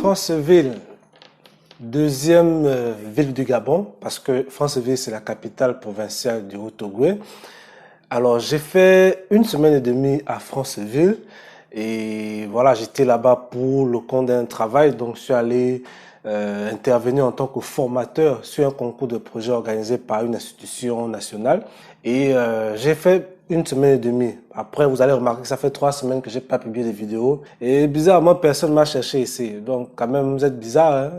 Franceville, deuxième ville du Gabon, parce que Franceville, c'est la capitale provinciale du Haut-Ogooué. Alors, j'ai fait 1 semaine et demie à Franceville et voilà, j'étais là-bas pour le compte d'un travail, donc je suis allé intervenir en tant que formateur sur un concours de projet organisé par une institution nationale et j'ai fait 1 semaine et demie. Après, vous allez remarquer que ça fait 3 semaines que j'ai pas publié de vidéos. Et bizarrement, personne m'a cherché ici. Donc, quand même, vous êtes bizarre, hein?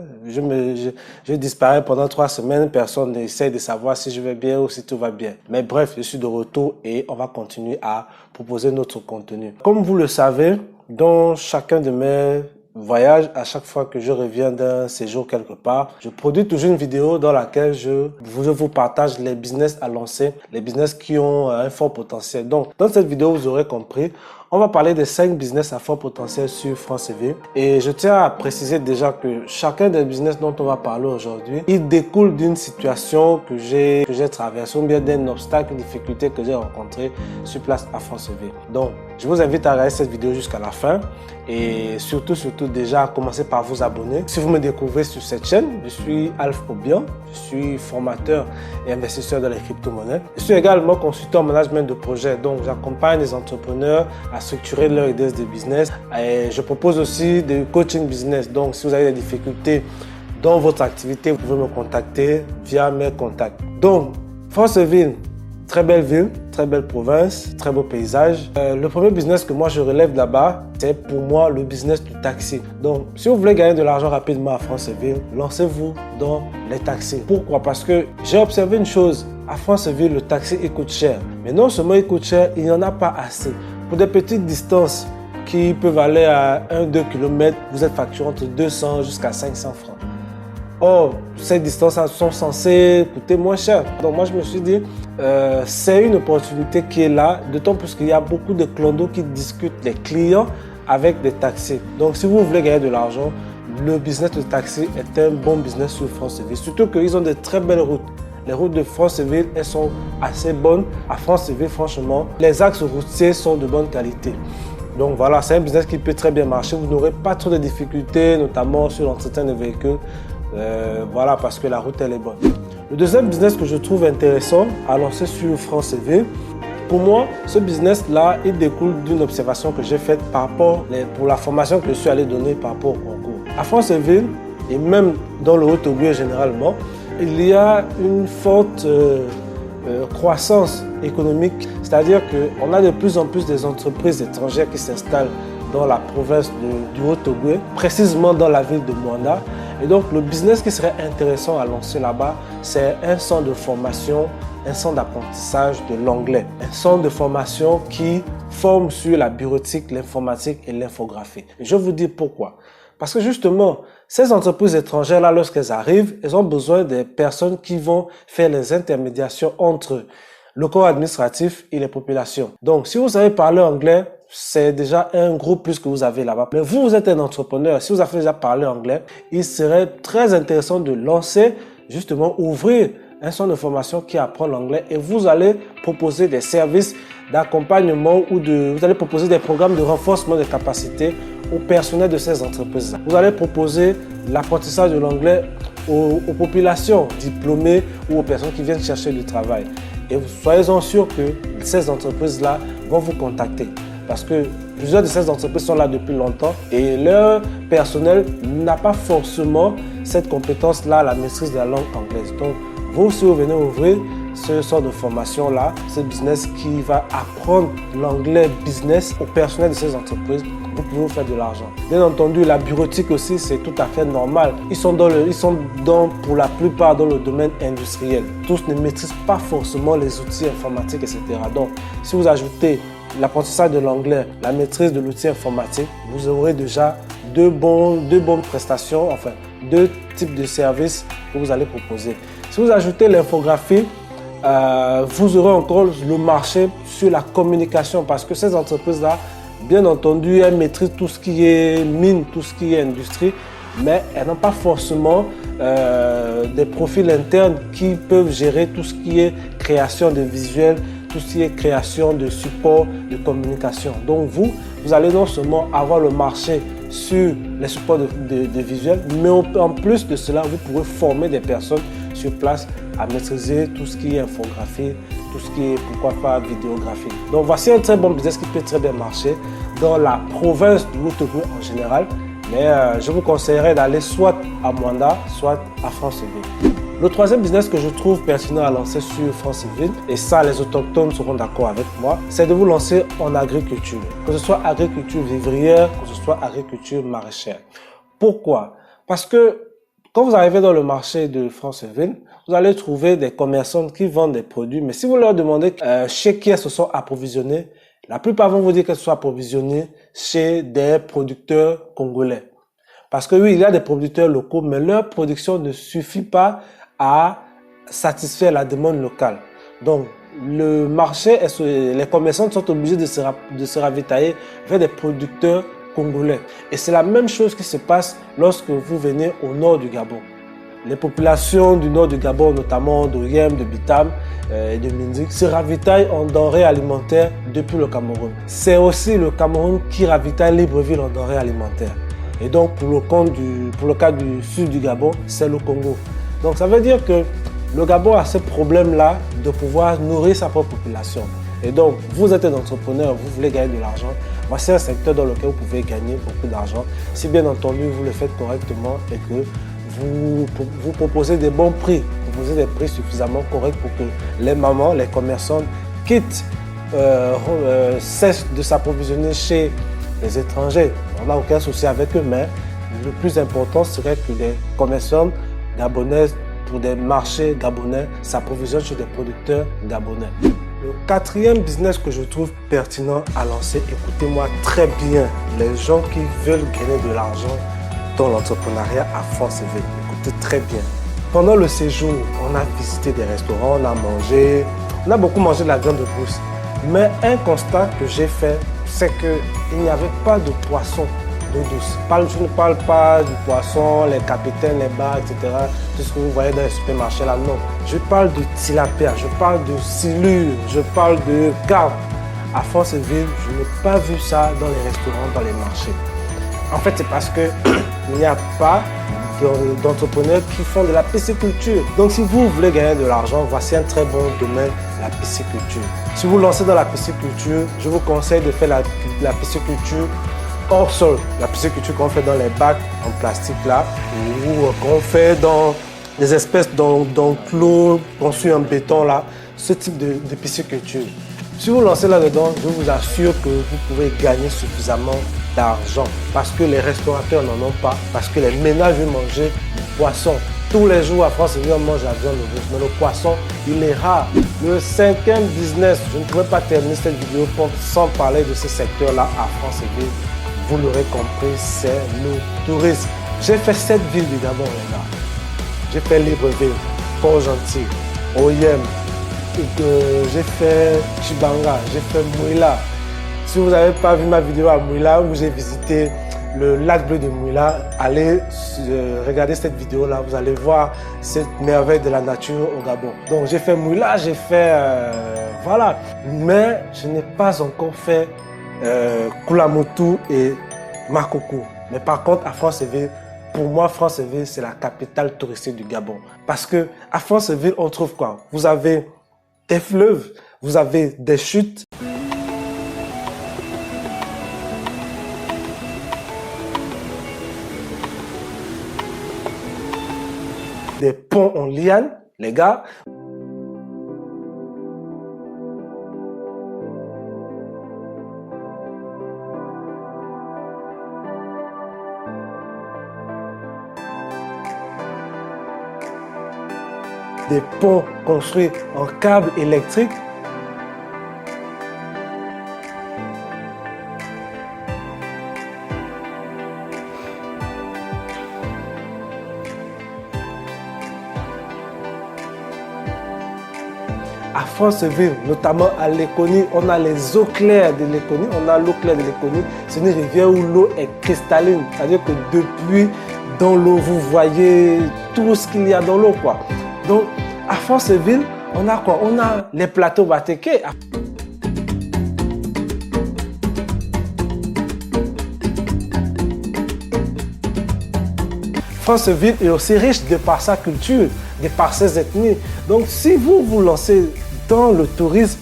Je disparais pendant 3 semaines. Personne n'essaie de savoir si je vais bien ou si tout va bien. Mais bref, je suis de retour et on va continuer à proposer notre contenu. Comme vous le savez, dans chacun de mes voyage, à chaque fois que je reviens d'un séjour quelque part, je produis toujours une vidéo dans laquelle je vous partage les business à lancer, les business qui ont un fort potentiel. Donc, dans cette vidéo, vous aurez compris, on va parler des 5 business à fort potentiel sur Franceville. Et je tiens à préciser déjà que chacun des business dont on va parler aujourd'hui, il découle d'une situation que j'ai traversée, ou bien d'un obstacle, une difficulté que j'ai rencontré sur place à Franceville. Donc, je vous invite à regarder cette vidéo jusqu'à la fin. Et surtout déjà, commencez par vous abonner. Si vous me découvrez sur cette chaîne, je suis Alf Obian, je suis formateur et investisseur dans les crypto-monnaies. Je suis également consultant en management de projet, donc j'accompagne les entrepreneurs à structurer leur idée de business. Et je propose aussi des coaching business, donc si vous avez des difficultés dans votre activité, vous pouvez me contacter via mes contacts. Donc, Franceville, très belle ville, très belle province, très beau paysage. Le premier business que moi je relève là-bas, c'est pour moi le business du taxi. Donc, si vous voulez gagner de l'argent rapidement à Franceville, lancez-vous dans les taxis. Pourquoi? Parce que j'ai observé une chose. À Franceville, le taxi il coûte cher. Mais non seulement il coûte cher, il n'y en a pas assez. Pour des petites distances qui peuvent aller à 1-2 km, vous êtes facturé entre 200 jusqu'à 500 francs. Or, ces distances sont censées coûter moins cher. Donc moi, je me suis dit, c'est une opportunité qui est là, d'autant plus qu'il y a beaucoup de clandos qui discutent les clients avec des taxis. Donc si vous voulez gagner de l'argent, le business de taxi est un bon business sur Franceville. Surtout qu'ils ont de très belles routes. Les routes de Franceville, elles sont assez bonnes. À Franceville, franchement, les axes routiers sont de bonne qualité. Donc voilà, c'est un business qui peut très bien marcher. Vous n'aurez pas trop de difficultés, notamment sur l'entretien des véhicules. Voilà, parce que la route elle est bonne. Le deuxième business que je trouve intéressant à lancer sur Franceville, pour moi, ce business-là, il découle d'une observation que j'ai faite par rapport pour la formation que je suis allé donner par rapport au concours. À Franceville, et même dans le Haut-Ogooué généralement, il y a une forte croissance économique, c'est-à-dire qu'on a de plus en plus des entreprises étrangères qui s'installent dans la province du Haut-Ogooué, précisément dans la ville de Moanda. Et donc, le business qui serait intéressant à lancer là-bas, c'est un centre de formation, un centre d'apprentissage de l'anglais. Un centre de formation qui forme sur la bureautique, l'informatique et l'infographie. Et je vous dis pourquoi. Parce que justement, ces entreprises étrangères-là, lorsqu'elles arrivent, elles ont besoin des personnes qui vont faire les intermédiations entre le corps administratif et les populations. Donc, si vous savez parler anglais, c'est déjà un gros plus que vous avez là-bas. Mais vous êtes un entrepreneur. Si vous avez déjà parlé anglais, il serait très intéressant de lancer, justement, ouvrir un centre de formation qui apprend l'anglais et vous allez proposer des services d'accompagnement ou vous allez proposer des programmes de renforcement des capacités au personnel de ces entreprises. Vous allez proposer l'apprentissage de l'anglais aux populations diplômées ou aux personnes qui viennent chercher du travail. Et soyez-en sûrs que ces entreprises-là vont vous contacter. Parce que plusieurs de ces entreprises sont là depuis longtemps et leur personnel n'a pas forcément cette compétence-là, la maîtrise de la langue anglaise. Donc, vous, si vous venez ouvrir ce sort de formation-là, ce business qui va apprendre l'anglais business au personnel de ces entreprises, vous pouvez vous faire de l'argent. Bien entendu, la bureautique aussi, c'est tout à fait normal. Ils sont pour la plupart dans le domaine industriel. Tous ne maîtrisent pas forcément les outils informatiques, etc. Donc, si vous ajoutez l'apprentissage de l'anglais, la maîtrise de l'outil informatique, vous aurez déjà deux bonnes prestations, enfin, 2 types de services que vous allez proposer. Si vous ajoutez l'infographie, vous aurez encore le marché sur la communication parce que ces entreprises-là, bien entendu, elles maîtrisent tout ce qui est mine, tout ce qui est industrie, mais elles n'ont pas forcément des profils internes qui peuvent gérer tout ce qui est création de visuels, tout ce qui est création de support de communication. Donc vous allez non seulement avoir le marché sur les supports de visuels, mais en plus de cela, vous pourrez former des personnes sur place à maîtriser tout ce qui est infographie, tout ce qui est, pourquoi pas, vidéographie. Donc voici un très bon business qui peut très bien marcher dans la province du Haut-Ogooué en général, mais je vous conseillerais d'aller soit à Mwanda, soit à Franceville. Le troisième business que je trouve pertinent à lancer sur Franceville, et ça les autochtones seront d'accord avec moi, c'est de vous lancer en agriculture. Que ce soit agriculture vivrière, que ce soit agriculture maraîchère. Pourquoi? Parce que quand vous arrivez dans le marché de Franceville, vous allez trouver des commerçants qui vendent des produits, mais si vous leur demandez chez qui elles se sont approvisionnées, la plupart vont vous dire qu'elles se sont approvisionnées chez des producteurs congolais. Parce que oui, il y a des producteurs locaux, mais leur production ne suffit pas à satisfaire la demande locale. Donc, le marché, les commerçants sont obligés de se ravitailler vers des producteurs congolais. Et c'est la même chose qui se passe lorsque vous venez au nord du Gabon. Les populations du nord du Gabon, notamment d'Oyem, de Bitam et de Mindik, se ravitaillent en denrées alimentaires depuis le Cameroun. C'est aussi le Cameroun qui ravitaille Libreville en denrées alimentaires. Et donc, pour le cas du sud du Gabon, c'est le Congo. Donc, ça veut dire que le Gabon a ce problème-là de pouvoir nourrir sa propre population. Et donc, vous êtes un entrepreneur, vous voulez gagner de l'argent. Voici un secteur dans lequel vous pouvez gagner beaucoup d'argent. Si bien entendu, vous le faites correctement et que vous proposez des bons prix, proposez des prix suffisamment corrects pour que les mamans, les commerçants cessent de s'approvisionner chez les étrangers. On n'a aucun souci avec eux, mais le plus important serait que les commerçants gabonais, pour des marchés gabonais, s'approvisionnent chez des producteurs gabonais. Le quatrième business que je trouve pertinent à lancer, écoutez-moi très bien, les gens qui veulent gagner de l'argent dans l'entrepreneuriat à Franceville, écoutez très bien. Pendant le séjour, on a visité des restaurants, on a beaucoup mangé de la viande de brousse. Mais un constat que j'ai fait, c'est qu'il n'y avait pas de poisson d'eau douce. Je ne parle pas du poisson, les capitaines, les bars, etc. Tout ce que vous voyez dans les supermarchés là, non. Je parle de tilapia, je parle de silure, je parle de carpe. À Franceville, je n'ai pas vu ça dans les restaurants, dans les marchés. En fait, c'est parce qu'il n'y a pas d'entrepreneurs qui font de la pisciculture. Donc, si vous voulez gagner de l'argent, voici un très bon domaine, la pisciculture. Si vous lancez dans la pisciculture, je vous conseille de faire la pisciculture hors sol. La pisciculture qu'on fait dans les bacs en plastique là, ou qu'on fait dans des espèces d'enclos construits en béton là, ce type de pisciculture. Si vous lancez là-dedans, je vous assure que vous pouvez gagner suffisamment d'argent parce que les restaurateurs n'en ont pas, parce que les ménages veulent manger du poisson. Tous les jours à Franceville, on mange la viande de brousse, mais le poisson, il est rare. Le cinquième business, je ne pourrais pas terminer cette vidéo sans parler de ce secteur-là à Franceville. Vous l'aurez compris, c'est le tourisme. J'ai fait 7 villes du Gabon, les gars. J'ai fait Libreville, Port-Gentil, Oyem, j'ai fait Chibanga, j'ai fait Mouila. Si vous n'avez pas vu ma vidéo à Mouila où j'ai visité le lac bleu de Mouila, allez regarder cette vidéo-là, vous allez voir cette merveille de la nature au Gabon. Donc j'ai fait Mouila, j'ai fait... voilà. Mais je n'ai pas encore fait Koulamoutou et Makoko. Mais par contre, à Franceville, pour moi, Franceville, c'est la capitale touristique du Gabon. Parce que à Franceville, on trouve quoi? Vous avez des fleuves, vous avez des chutes. Des ponts en liane, les gars. Des ponts construits en câbles électriques. À Franceville, notamment à Léconie, on a les eaux claires de Léconie. On a l'eau claire de Léconie. C'est une rivière où l'eau est cristalline. C'est-à-dire que depuis, dans l'eau, vous voyez tout ce qu'il y a dans l'eau, quoi. Donc, à Franceville, on a quoi? On a les plateaux Bateke. Franceville est aussi riche de par sa culture, de par ses ethnies. Donc si vous vous lancez dans le tourisme,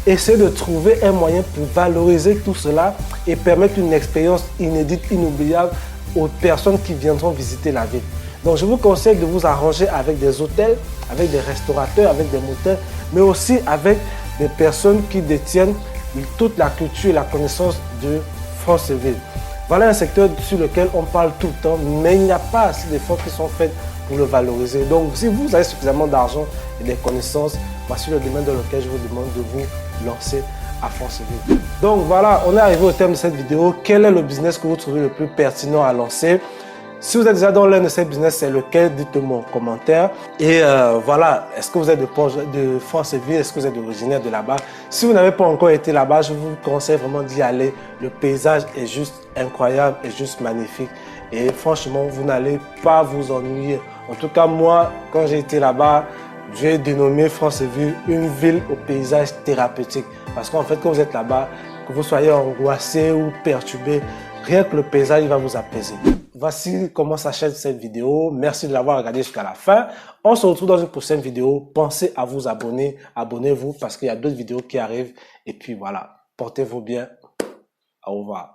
essayez de trouver un moyen pour valoriser tout cela et permettre une expérience inédite, inoubliable aux personnes qui viendront visiter la ville. Donc je vous conseille de vous arranger avec des hôtels, avec des restaurateurs, avec des motels, mais aussi avec des personnes qui détiennent toute la culture et la connaissance de Franceville. Voilà un secteur sur lequel on parle tout le temps, mais il n'y a pas assez d'efforts qui sont faits pour le valoriser. Donc si vous avez suffisamment d'argent et des connaissances, voici le domaine dans lequel je vous demande de vous lancer à Franceville. Donc voilà, on est arrivé au terme de cette vidéo. Quel est le business que vous trouvez le plus pertinent à lancer? Si vous êtes déjà dans l'un de ces business, c'est lequel? Dites-le-moi en commentaire. Et voilà, est-ce que vous êtes de Franceville? Est-ce que vous êtes originaire de là-bas? Si vous n'avez pas encore été là-bas, je vous conseille vraiment d'y aller. Le paysage est juste incroyable, est juste magnifique. Et franchement, vous n'allez pas vous ennuyer. En tout cas, moi, quand j'ai été là-bas, j'ai dénommé Franceville une ville au paysage thérapeutique. Parce qu'en fait, quand vous êtes là-bas, que vous soyez angoissé ou perturbé, rien que le paysage il va vous apaiser. Voici comment s'achève cette vidéo. Merci de l'avoir regardé jusqu'à la fin. On se retrouve dans une prochaine vidéo. Pensez à vous abonner. Abonnez-vous parce qu'il y a d'autres vidéos qui arrivent. Et puis voilà, portez-vous bien. Au revoir.